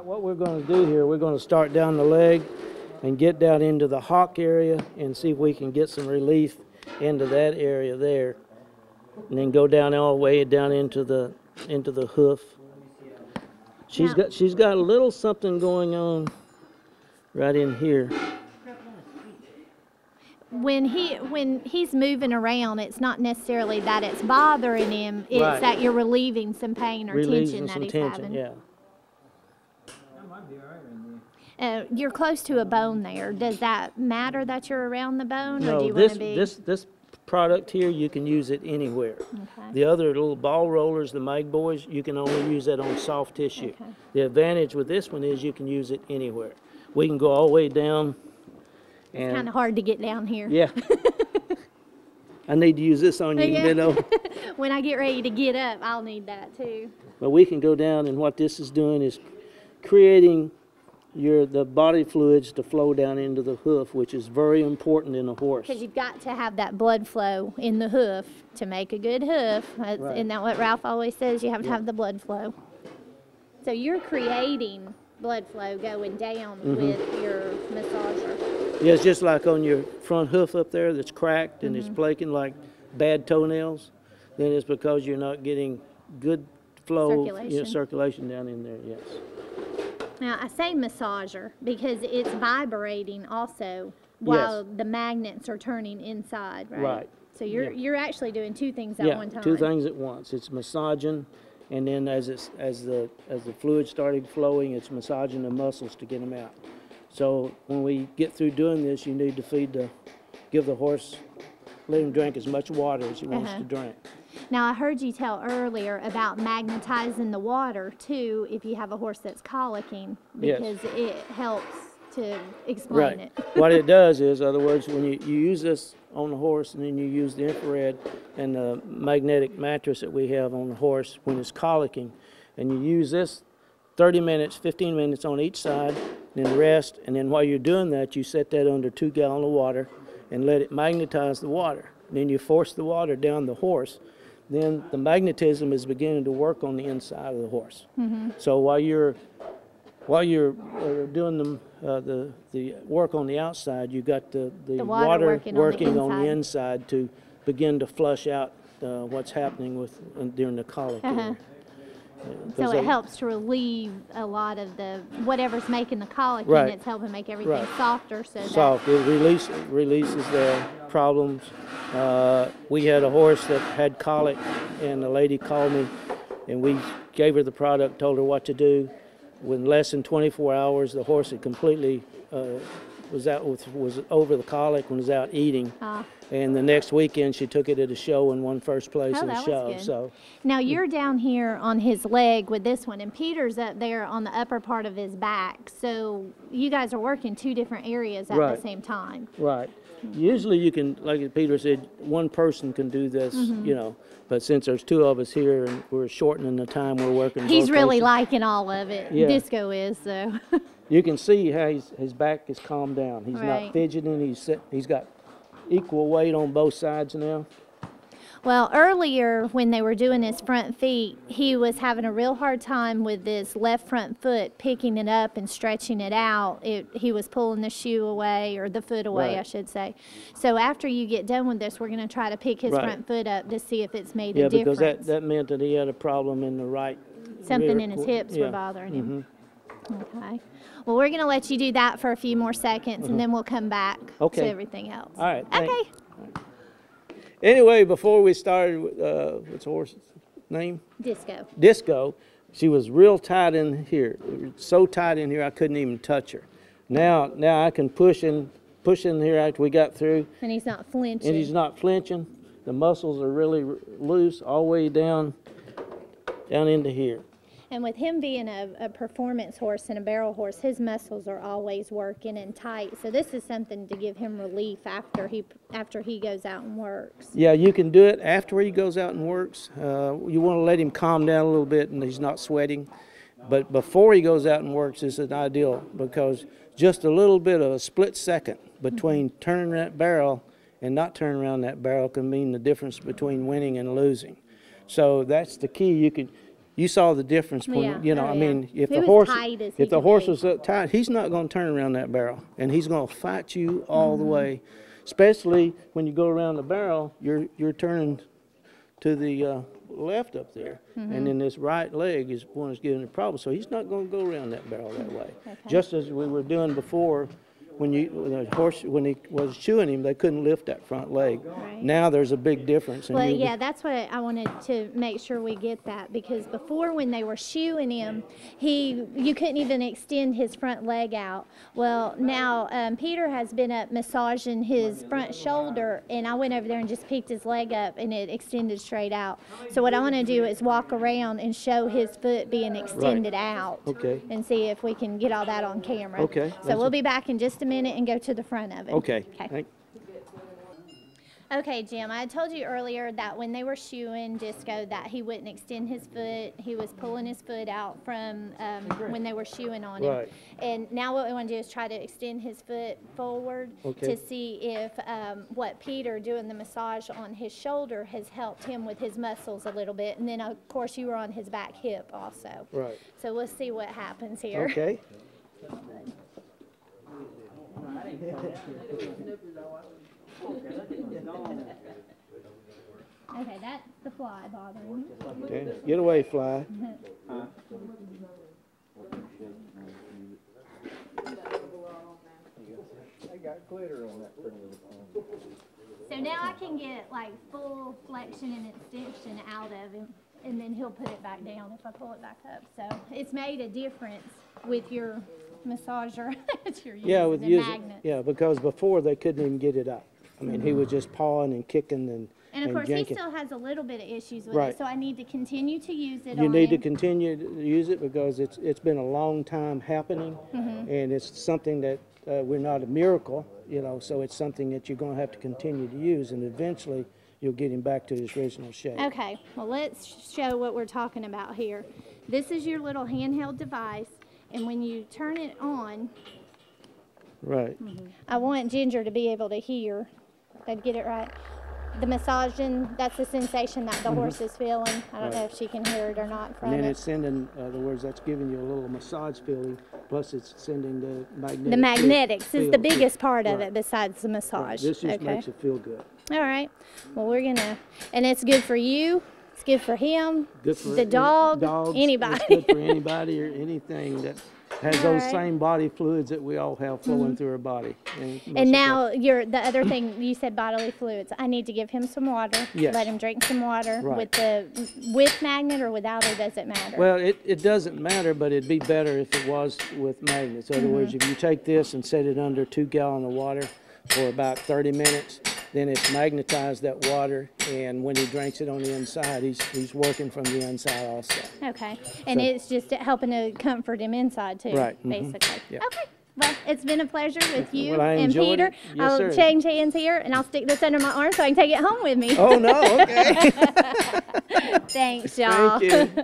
right, what we're going to do here, we're going to start down the leg and get down into the hock area and see if we can get some relief into that area there. And then go down all the way down into the hoof. She's got a little something going on right in here. When he's moving around, it's not necessarily that it's bothering him, it's right. that you're relieving some pain or tension that he's having. Yeah. You're close to a bone there. Does that matter that you're around the bone? No, or do you want to be... this product here, you can use it anywhere. Okay. The other little ball rollers, the Mag Boys, you can only use that on soft tissue. Okay. The advantage with this one is you can use it anywhere. We can go all the way down. It's kind of hard to get down here. Yeah. I need to use this on you, yeah. you know. When I get ready to get up, I'll need that too. But we can go down, and what this is doing is creating the body fluids to flow down into the hoof, which is very important in a horse. Because you've got to have that blood flow in the hoof to make a good hoof. Right. Isn't that what Ralph always says? You have to have the blood flow. So you're creating blood flow going down with your massager. Yeah, it's just like on your front hoof up there that's cracked and it's flaking like bad toenails. Then it's because you're not getting good flow, circulation down in there, yes. Now, I say massager because it's vibrating also while the magnets are turning inside, right? Right. So you're actually doing two things at one time. Yeah, two things at once. It's massaging, and then as the fluid started flowing, it's massaging the muscles to get them out. So when we get through doing this, you need to give the horse, let him drink as much water as he wants to drink. Now, I heard you tell earlier about magnetizing the water, too, if you have a horse that's colicking, because it helps to explain it. What it does is, in other words, when you use this on the horse and then you use the infrared and the magnetic mattress that we have on the horse when it's colicking, and you use this 30 minutes, 15 minutes on each side, then rest, and then while you're doing that, you set that under 2 gallons of water and let it magnetize the water. Then you force the water down the horse. Then the magnetism is beginning to work on the inside of the horse. So while you're doing the work on the outside, you got the water working on the inside to begin to flush out what's happening during the colic. So it helps to relieve a lot of whatever's making the colic, and it's helping make everything softer. Soft. It releases the problems. We had a horse that had colic, and the lady called me, and we gave her the product, told her what to do. Within less than 24 hours, the horse had completely was over the colic and was out eating. And the next weekend, she took it at a show and won first place in the show. So now you're down here on his leg with this one, and Peter's up there on the upper part of his back. So you guys are working two different areas at the same time. Right. Usually you can, like Peter said, one person can do this, you know. But since there's two of us here and we're shortening the time we're working. He's really liking all of it. Yeah. Disco is, so. You can see how his back is calmed down. He's not fidgeting. He's got equal weight on both sides now. Well, earlier when they were doing his front feet, he was having a real hard time with his left front foot, picking it up and stretching it out. He was pulling the shoe away, or the foot away, I should say. So after you get done with this, we're going to try to pick his front foot up to see if it's made a difference. Yeah, because that meant that he had a problem in the right Something in his hips were bothering him. Okay. Well, we're going to let you do that for a few more seconds, and then we'll come back to everything else. All right. Okay. Anyway, before we started, what's the horse's name? Disco. Disco. She was real tight in here, so tight in here I couldn't even touch her. Now I can push in here after we got through. And he's not flinching. And he's not flinching. The muscles are really loose all the way down into here. And with him being a performance horse and a barrel horse, his muscles are always working and tight. So this is something to give him relief after he goes out and works. Yeah, you can do it after he goes out and works. You want to let him calm down a little bit and he's not sweating. But before he goes out and works, this is ideal because just a little bit of a split second between turning that barrel and not turning around that barrel can mean the difference between winning and losing. So that's the key. You saw the difference when, Yeah. you know, Oh, I yeah. mean, if He the was horse, tight as he if the could horse be. was up tight, he's not going to turn around that barrel, and he's going to fight you all Mm-hmm. the way. Especially when you go around the barrel, you're turning to the left up there, Mm-hmm. and then this right leg is one that's giving the problem. So he's not going to go around that barrel that way. Okay. Just as we were doing before, when the horse, when he was shoeing him, they couldn't lift that front leg. Right. Now there's a big difference. And Well, you'll be- yeah, that's what I wanted to make sure we get that, because before when they were shoeing him, you couldn't even extend his front leg out. Well, now Peter has been up massaging his front shoulder, and I went over there and just picked his leg up, and it extended straight out. So what I want to do is walk around and show his foot being extended out. Okay. And see if we can get all that on camera. Okay, So that's we'll a- be back in just a minute and go to the front of it. Okay. Okay. Okay, Jim, I told you earlier that when they were shoeing Disco that he wouldn't extend his foot. He was pulling his foot out from when they were shoeing on him. Right. And now what we want to do is try to extend his foot forward Okay. to see if what Peter doing the massage on his shoulder has helped him with his muscles a little bit. And then, of course, you were on his back hip also. Right. So we'll see what happens here. Okay. Okay, that's the fly bothering me. Okay. Get away, fly. I got glitter on that pretty little phone. So now I can get like full flexion and extension out of him, and then he'll put it back down if I pull it back up. So it's made a difference with your massager that you're using, Yeah, with the using, magnet. yeah, because before they couldn't even get it out. I mean, he was just pawing and kicking And of course, he yanking. still has a little bit of issues with Right. it, so I need to continue to use it You on need to him. continue to use it because it's been a long time happening, Mm-hmm. and it's something that we're not a miracle, you know. So it's something that you're going to have to continue to use, and eventually you'll get him back to his original shape. Okay, well, let's show what we're talking about here. This is your little handheld device, and when you turn it on, Right. I want Ginger to be able to hear. Did I get it right? The massaging, that's the sensation that the horse is feeling. I don't know if she can hear it or not from And then it. it's sending, in other words, that's giving you a little massage feeling. Plus, it's sending the magnetic. The magnetics is the field. biggest part of Right. it besides the Right. massage. This just Okay. makes it feel good. All right. Well, we're gonna, and it's good for you. It's good for him. Good for the dog. dogs. Anybody. It's good for anybody or anything that has All those right. same body fluids that we all have flowing through our body. And now the other thing you said, bodily fluids. I need to give him some water. Yes. Let him drink some water Right. with magnet or without, or does it matter? Well, it doesn't matter, but it'd be better if it was with magnets. In other words, if you take this and set it under 2 gallons of water for about 30 minutes, then it's magnetized that water, and when he drinks it on the inside, he's working from the inside also. Okay. And So- it's just helping to comfort him inside too, Right, mhm. basically. Yeah. Okay. Well, it's been a pleasure with you Well, I and enjoyed Peter. it. Yes, I'll sir. change hands here, and I'll stick this under my arm so I can take it home with me. Oh, no, okay. Thanks, y'all. Thank you.